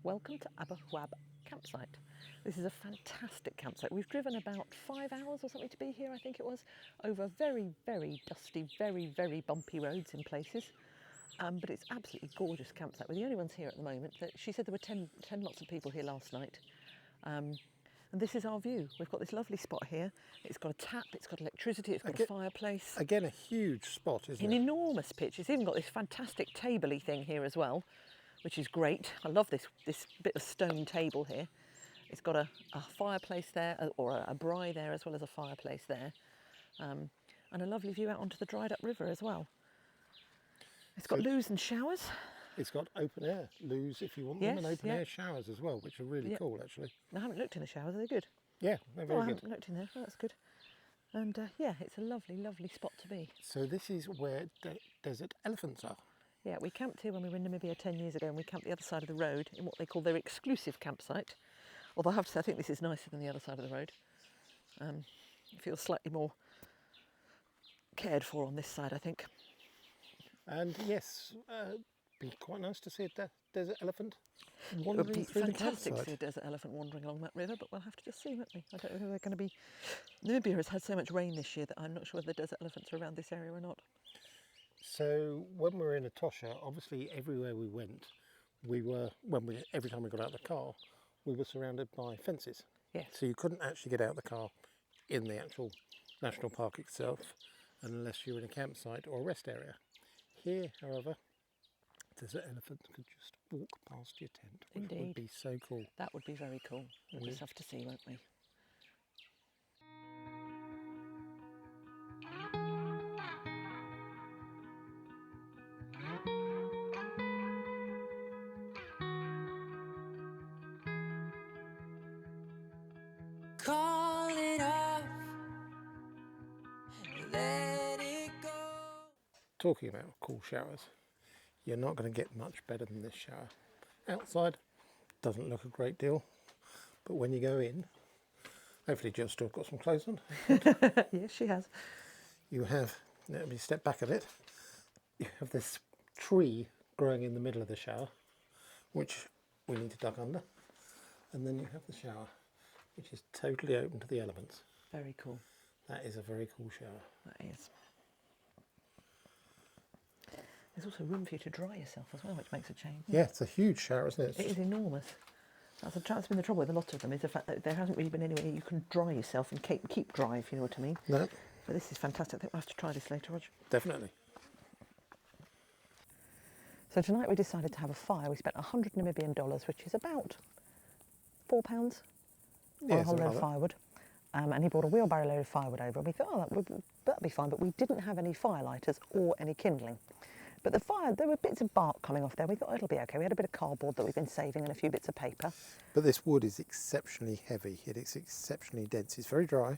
Welcome to Aberhwab campsite. This is a fantastic campsite. We've driven about 5 hours or something to be here, I think it was, over very, very dusty, very, very bumpy roads in places. But it's absolutely gorgeous campsite. We're the only ones here at the moment. She said there were 10 lots of people here last night. And this is our view. We've got this lovely spot here. It's got a tap, it's got electricity, it's got a fireplace. Again, a huge spot, isn't it? An enormous pitch. It's even got this fantastic table-y thing here as well, which is great. I love this bit of stone table here. It's got a fireplace there, or a braai there, as well as a fireplace there. And a lovely view out onto the dried up river as well. It's got loos and showers. It's got open air loos if you want them, and open air showers as well, which are really cool actually. I haven't looked in the showers, are they good? Yeah, they're very good. I haven't looked in there, that's good. And yeah, it's a lovely, lovely spot to be. So this is where desert elephants are. Yeah, we camped here when we were in Namibia 10 years ago, and we camped the other side of the road in what they call their exclusive campsite. Although I have to say, I think this is nicer than the other side of the road. It feels slightly more cared for on this side, I think. And yes, be quite nice to see a desert elephant It wandering would be through fantastic the to see a desert elephant wandering along that river, but we'll have to just see, won't we? I don't know whether they're going to be... Namibia has had so much rain this year that I'm not sure whether the desert elephants are around this area or not. So when we were in Etosha, obviously everywhere we went, every time we got out of the car, we were surrounded by fences. Yes. So you couldn't actually get out of the car in the actual national park itself unless you were in a campsite or a rest area. Here, however, desert elephants could just walk past your tent, which Indeed. would be so cool. That would be very cool. We'll just have to see, won't we? Call it off, let it go. Talking about cool showers, you're not going to get much better than this shower. Outside, doesn't look a great deal, but when you go in, hopefully Jill's still got some clothes on. Yes, she has. You have, let me step back a bit, you have this tree growing in the middle of the shower, which we need to duck under, and then you have the shower, which is totally open to the elements. Very cool. That is a very cool shower. That is. There's also room for you to dry yourself as well, which makes a change. Yeah, it's a huge shower, isn't it? It is enormous. That's been the trouble with a lot of them, is the fact that there hasn't really been anywhere you can dry yourself and keep dry, if you know what I mean. No. But this is fantastic. I think we'll have to try this later, Roger. Definitely. So tonight we decided to have a fire. We spent 100 Namibian dollars, which is about £4 on a whole load of firewood. And he brought a wheelbarrow load of firewood over, and we thought, oh, that'd be fine, but we didn't have any firelighters or any kindling. But the fire, there were bits of bark coming off there. We thought, it'll be okay. We had a bit of cardboard that we've been saving and a few bits of paper. But this wood is exceptionally heavy. It is exceptionally dense. It's very dry,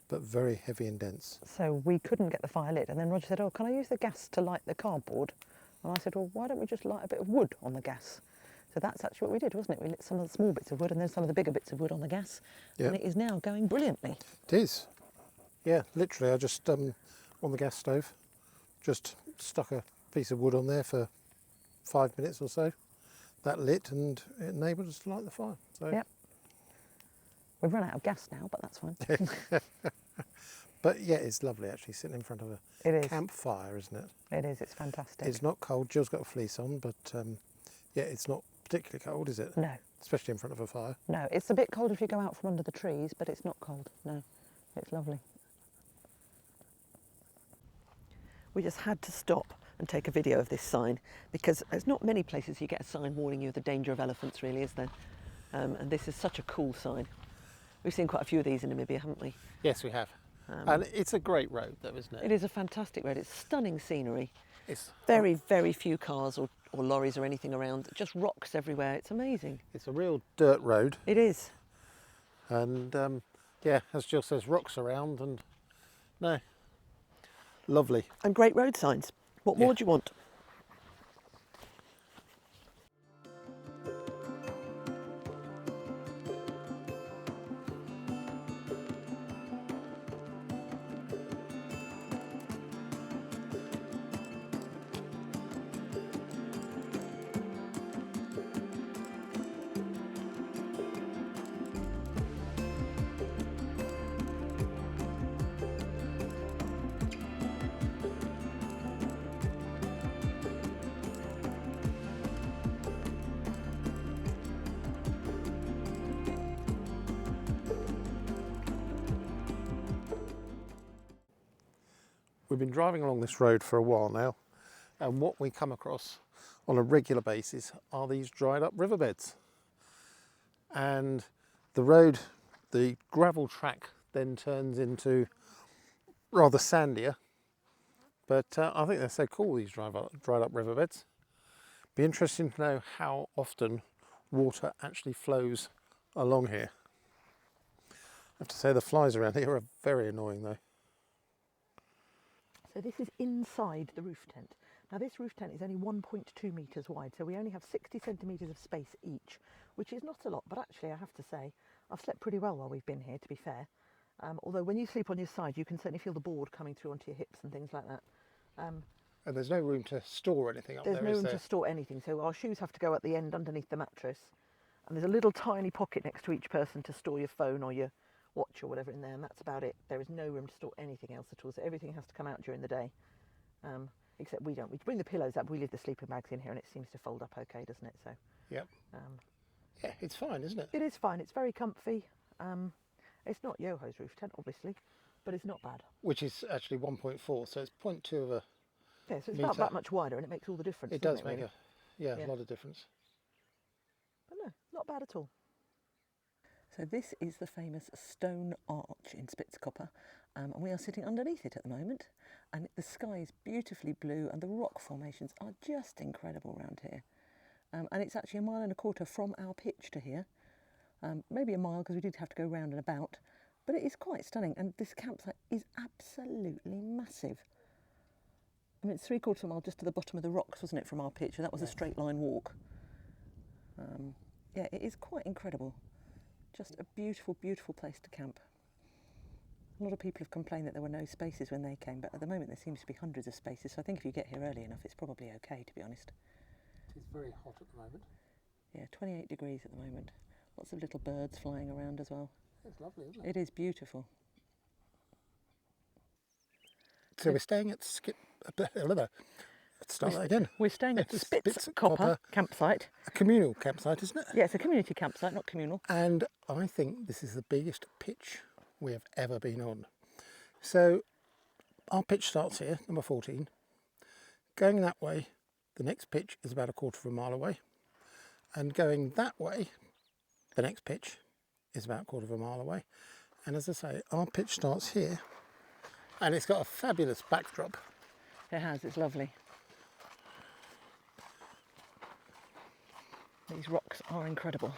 but very heavy and dense. So we couldn't get the fire lit. And then Roger said, oh, can I use the gas to light the cardboard? And I said, well, why don't we just light a bit of wood on the gas? So that's actually what we did, wasn't it? We lit some of the small bits of wood and then some of the bigger bits of wood on the gas. Yep. And it is now going brilliantly. It is. Yeah, literally, I just, on the gas stove, just stuck a piece of wood on there for 5 minutes or so. That lit and it enabled us to light the fire. So. Yep. We've run out of gas now, but that's fine. But yeah, it's lovely actually sitting in front of a campfire, isn't it? It is, it's fantastic. It's not cold. Jill's got a fleece on, but yeah, it's not particularly cold, is it? No. Especially in front of a fire. No, it's a bit cold if you go out from under the trees, but it's not cold. No, it's lovely. We just had to stop and take a video of this sign because there's not many places you get a sign warning you of the danger of elephants, really, is there? And this is such a cool sign. We've seen quite a few of these in Namibia, haven't we? Yes, we have. And it's a great road, though, isn't it? It is a fantastic road. It's stunning scenery. It's very, very few cars or lorries or anything around. Just rocks everywhere. It's amazing. It's a real dirt road. It is. And yeah, as Jill says, rocks around and no, lovely. And great road signs. What more do you want? We've been driving along this road for a while now, and what we come across on a regular basis are these dried up riverbeds. And the road, the gravel track, then turns into rather sandier, but I think they're so cool, these dried up riverbeds. Be interesting to know how often water actually flows along here. I have to say the flies around here are very annoying though. So this is inside the roof tent. Now this roof tent is only 1.2 metres wide, so we only have 60 centimetres of space each, which is not a lot, but actually I have to say, I've slept pretty well while we've been here, to be fair. Although when you sleep on your side, you can certainly feel the board coming through onto your hips and things like that. And there's no room to store anything up there, There's no room to store anything, so our shoes have to go at the end underneath the mattress. And there's a little tiny pocket next to each person to store your phone or your watch or whatever in there, and that's about it. There is no room to store anything else at all, so everything has to come out during the day. Except we don't. We bring the pillows up, we leave the sleeping bags in here, and it seems to fold up okay, doesn't it? So. Yep. Yeah, it's fine, isn't it? It is fine. It's very comfy. It's not Yoho's roof tent, obviously, but it's not bad. Which is actually 1.4, so it's 0.2 of a Yeah, so it's metre. about that much wider, and it makes all the difference. It does doesn't make really? a lot of difference. But no, not bad at all. So this is the famous stone arch in Swakopmund, and we are sitting underneath it at the moment. And the sky is beautifully blue, and the rock formations are just incredible around here. And it's actually 1.25 miles from our pitch to here. Maybe a mile because we did have to go round and about, but it is quite stunning. And this campsite is absolutely massive. I mean, it's 3/4 mile just to the bottom of the rocks, wasn't it, from our pitch? And that was a straight line walk. Yeah, it is quite incredible. Just a beautiful, beautiful place to camp. A lot of people have complained that there were no spaces when they came, but at the moment there seems to be hundreds of spaces, so I think if you get here early enough, it's probably okay, to be honest. It's very hot at the moment. Yeah, 28 degrees at the moment. Lots of little birds flying around as well. It's lovely, isn't it? It is beautiful. So we're staying at Let's start that again. We're staying at Swakopmund Swakopmund campsite. A communal campsite, isn't it? Yeah, it's a community campsite, not communal. And I think this is the biggest pitch we have ever been on. So our pitch starts here, number 14. Going that way, the next pitch is about 1/4 mile away. And going that way, the next pitch is about 1/4 mile away. And as I say, our pitch starts here, and it's got a fabulous backdrop. It has, it's lovely. These rocks are incredible.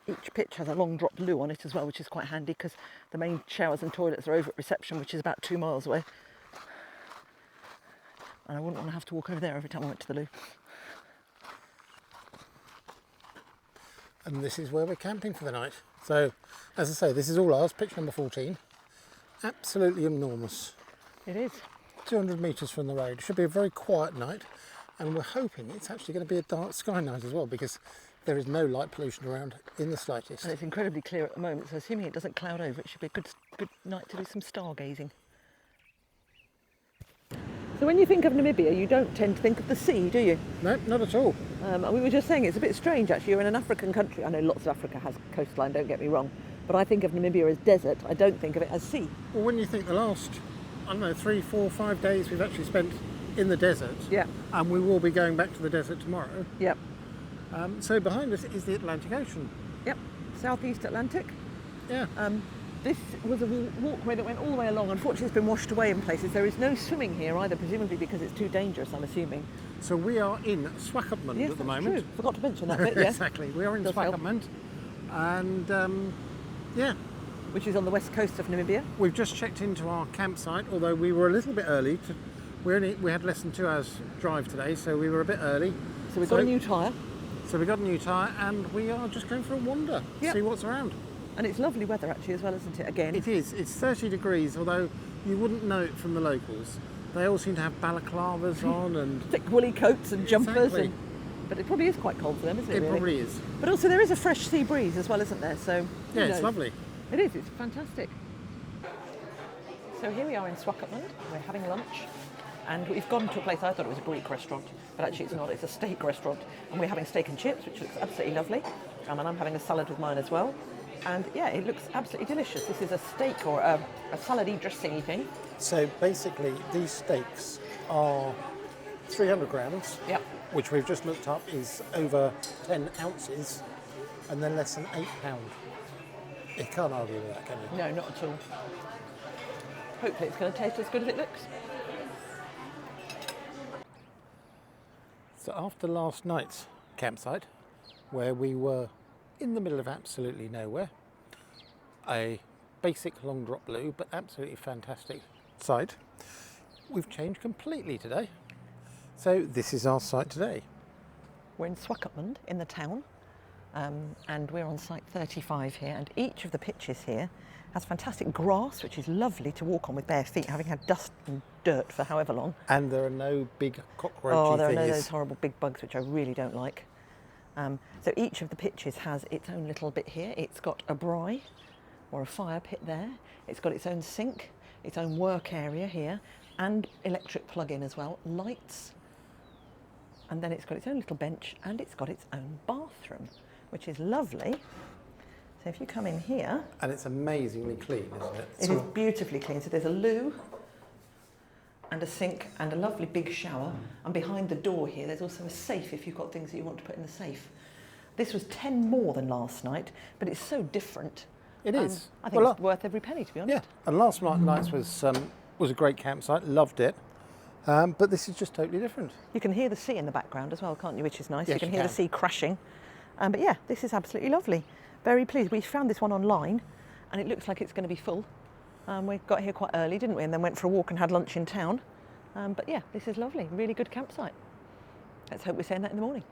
Each pitch has a long drop loo on it as well, which is quite handy because the main showers and toilets are over at reception, which is about 2 miles away. And I wouldn't want to have to walk over there every time I went to the loo. And this is where we're camping for the night. So, as I say, this is all ours, pitch number 14. Absolutely enormous. It is. 200 metres from the road. Should be a very quiet night, and we're hoping it's actually going to be a dark sky night as well, because there is no light pollution around in the slightest. And it's incredibly clear at the moment, so assuming it doesn't cloud over, it should be a good night to do some stargazing. So when you think of Namibia, you don't tend to think of the sea, do you? No, not at all. And we were just saying it's a bit strange actually. You're in an African country. I know lots of Africa has coastline, don't get me wrong, but I think of Namibia as desert. I don't think of it as sea. Well, when you think the last, I don't know, 3, 4, 5 days we've actually spent in the desert, Yeah. and we will be going back to the desert tomorrow. Yep. So behind us is the Atlantic Ocean. Yep. Southeast Atlantic. Yeah. This was a walkway that went all the way along. Unfortunately, it's been washed away in places. There is no swimming here either, presumably because it's too dangerous, I'm assuming. So we are in Swakopmund Yes, at the that's moment. true. Forgot to mention that bit, yeah. Exactly. We are in Does help. Swakopmund, and yeah, Which is on the west coast of Namibia. we've just checked into our campsite. Although we were a little bit early. We had less than 2 hours drive today, so we were a bit early. So we've got a new tyre. So we got a new tyre, and we are just going for a wander, Yep. see what's around. And it's lovely weather actually as well, isn't it? Again. It is. It's 30 degrees, although you wouldn't know it from the locals. They all seem to have balaclavas on, and Thick woolly coats and jumpers. Exactly. But it probably is quite cold for them, isn't it? it really? probably is. But also there is a fresh sea breeze as well, isn't there? So who Yeah, it's knows? lovely. It is, it's fantastic. So here we are in Swakopmund, we're having lunch, and we've gone to a place, I thought it was a Greek restaurant, but actually it's not, it's a steak restaurant, and we're having steak and chips, which looks absolutely lovely, and I'm having a salad with mine as well. And yeah, it looks absolutely delicious. This is a steak or a salady dressing thing. So basically, these steaks are 300 grams, Yep. which we've just looked up is over 10 ounces, and they're less than £8. You can't argue with that, can you? No, not at all. Hopefully it's going to taste as good as it looks. So after last night's campsite, where we were in the middle of absolutely nowhere, a basic long drop blue, but absolutely fantastic site, we've changed completely today. So this is our site today. We're in Swakopmund in the town, and we're on site 35 here, and each of the pitches here has fantastic grass, which is lovely to walk on with bare feet, having had dust and dirt for however long. And there are no big cockroachy Oh, there are thingies. no those horrible big bugs, which I really don't like. So each of the pitches has its own little bit here. It's got a braai or a fire pit there. It's got its own sink, its own work area here, and electric plug-in as well, lights. And then it's got its own little bench, and it's got its own bathroom, which is lovely. So if you come in here, And it's amazingly clean, isn't it? it is beautifully clean. So there's a loo and a sink and a lovely big shower. And behind the door here, there's also a safe if you've got things that you want to put in the safe. This was 10 more than last night, but it's so different. It is. I think it's worth every penny, to be honest. Yeah, and last night's was a great campsite, loved it. But this is just totally different. You can hear the sea in the background as well, can't you, which is nice. Yes, you can you hear can. the sea crashing. But yeah, this is absolutely lovely. Very pleased. We found this one online, and it looks like it's going to be full. We got here quite early, didn't we? And then went for a walk and had lunch in town. But yeah, this is lovely. Really good campsite. Let's hope we're saying that in the morning.